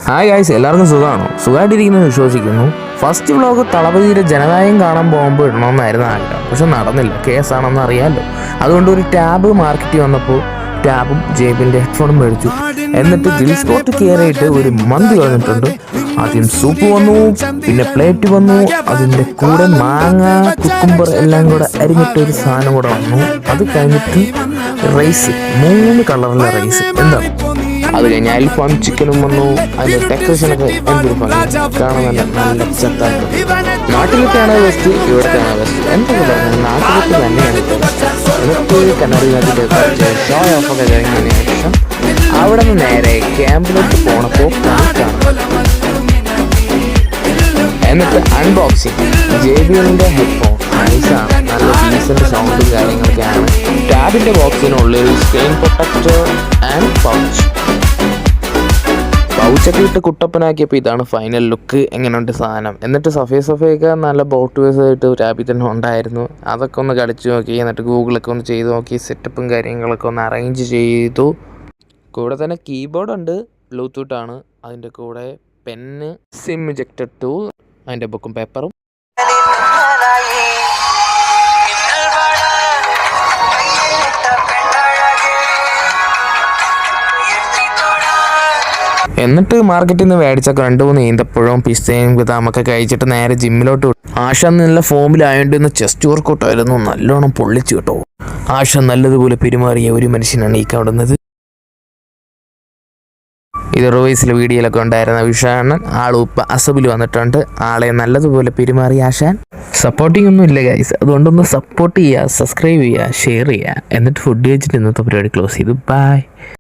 Hi guys, എല്ലാവർക്കും സുഖമാണോ? സുഖമായിട്ടിരിക്കുന്നു വിശ്വസിക്കുന്നു. ഫസ്റ്റ് വ്ളോഗ് തളപതിയുടെ ജനനായകം കാണാൻ പോകുമ്പോൾ ഇടണമെന്നായിരുന്നു ആഗ്രഹം. പക്ഷെ നടന്നില്ല, കേസാണെന്ന് അറിയാമല്ലോ. അതുകൊണ്ട് ഒരു ടാബ് മാർക്കറ്റിൽ വന്നപ്പോൾ ടാബും ജേബിൻ്റെ ഹെഡ്ഫോണും മേടിച്ചു. എന്നിട്ട് ഗ്രിൽ സ്പോട്ട് കയറിയിട്ട് ഒരു മന്തി വന്നിട്ടുണ്ട്. ആദ്യം സൂപ്പ് വന്നു, പിന്നെ പ്ലേറ്റ് വന്നു, അതിൻ്റെ കൂടെ മാങ്ങ കുക്കുംബർ എല്ലാം കൂടെ അരിഞ്ഞിട്ട് ഒരു സാധനം കൂടെ വന്നു. അത് കഴിഞ്ഞിട്ട് റൈസ്, 3 കളറിലെ റൈസ്. എന്താണ് അത് കഴിഞ്ഞ് അൽഫാം ചിക്കനും വന്നു. അതിൻ്റെ ഡെക്കറേഷനൊക്കെ എന്തൊരു കാണാൻ നല്ല ചെത്തായിരുന്നു. നാട്ടിലൊക്കെയാണ് ബെസ്റ്റ്, ഇവിടത്തെയാണ് ബെസ്റ്റ്. എന്തൊക്കെ പറഞ്ഞാൽ നാട്ടിലൊക്കെ തന്നെയാണ്. എന്നിട്ട് കണ്ണാടിനകത്തിൻ്റെ കുറച്ച് ഷോ ഓഫൊക്കെ കഴിഞ്ഞതിന് ശേഷം അവിടെ നിന്ന് നേരെ ക്യാമ്പിലോട്ട് പോണപ്പോൾ കാണാം. എന്നിട്ട് അൺബോക്സിങ് JBLൻ്റെ ഹെഡ്ഫോൺ നൈസാണ്, നല്ല ഡീസൻ്റ് സൗണ്ടും കാര്യങ്ങളൊക്കെയാണ്. ടാബിൻ്റെ ബോക്സിനുള്ളിൽ സ്ക്രീൻ പ്രൊട്ടക്ടർ ആൻഡ് പൗച്ചൊക്കെ ഇട്ട് കുട്ടപ്പനാക്കിയപ്പോൾ ഇതാണ് ഫൈനൽ ലുക്ക്. എങ്ങനെയുണ്ട് സാധനം? എന്നിട്ട് സഫയൊക്കെ നല്ല ബോട്ട് വേസ് ആയിട്ട് ടാബിൽ തന്നെ ഉണ്ടായിരുന്നു. അതൊക്കെ ഒന്ന് കളിച്ച് നോക്കി. എന്നിട്ട് ഗൂഗിളൊക്കെ ഒന്ന് ചെയ്ത് നോക്കി. സെറ്റപ്പും കാര്യങ്ങളൊക്കെ ഒന്ന് അറേഞ്ച് ചെയ്തു. കൂടെ തന്നെ കീബോർഡ് ഉണ്ട്, ബ്ലൂടൂത്താണ്. അതിൻ്റെ കൂടെ പെന്ന്, സിം ഇജക്റ്റഡ് ടൂൾ, അതിൻ്റെ ബുക്കും പേപ്പറും. എന്നിട്ട് മാർക്കറ്റിൽ നിന്ന് മേടിച്ചൊക്കെ 2-3 ഈന്തപ്പഴവും പിസ്തയും ബദാമൊക്കെ കഴിച്ചിട്ട് നേരെ ജിമ്മിലോട്ട് വിട്ടു. ആശ നല്ല ഫോമിലായതുകൊണ്ട് ഇന്ന് ചെസ്റ്റ് വർക്കൗട്ടായിരുന്നു. നല്ലോണം പൊള്ളിച്ചു കേട്ടോ. ആശ നല്ലതുപോലെ പെരുമാറിയ ഒരു മനുഷ്യനാണ് ഈ കാണുന്നത്. ഇത് റോയ്സിലെ വീഡിയോയിലൊക്കെ ഉണ്ടായിരുന്ന വിഷാണൻ ആളുപ്പ അസബിൽ വന്നിട്ടുണ്ട്. ആളെ നല്ലതുപോലെ പെരുമാറി ആശാൻ. സപ്പോർട്ടിംഗ് ഒന്നും ഇല്ല ഗൈസ്, അതുകൊണ്ടൊന്ന് സപ്പോർട്ട് ചെയ്യുക, സബ്സ്ക്രൈബ് ചെയ്യുക, ഷെയർ ചെയ്യുക. എന്നിട്ട് ഫുഡ് കഴിച്ചിട്ട് ഇന്നത്തെ പരിപാടി ക്ലോസ് ചെയ്തു. ബൈ.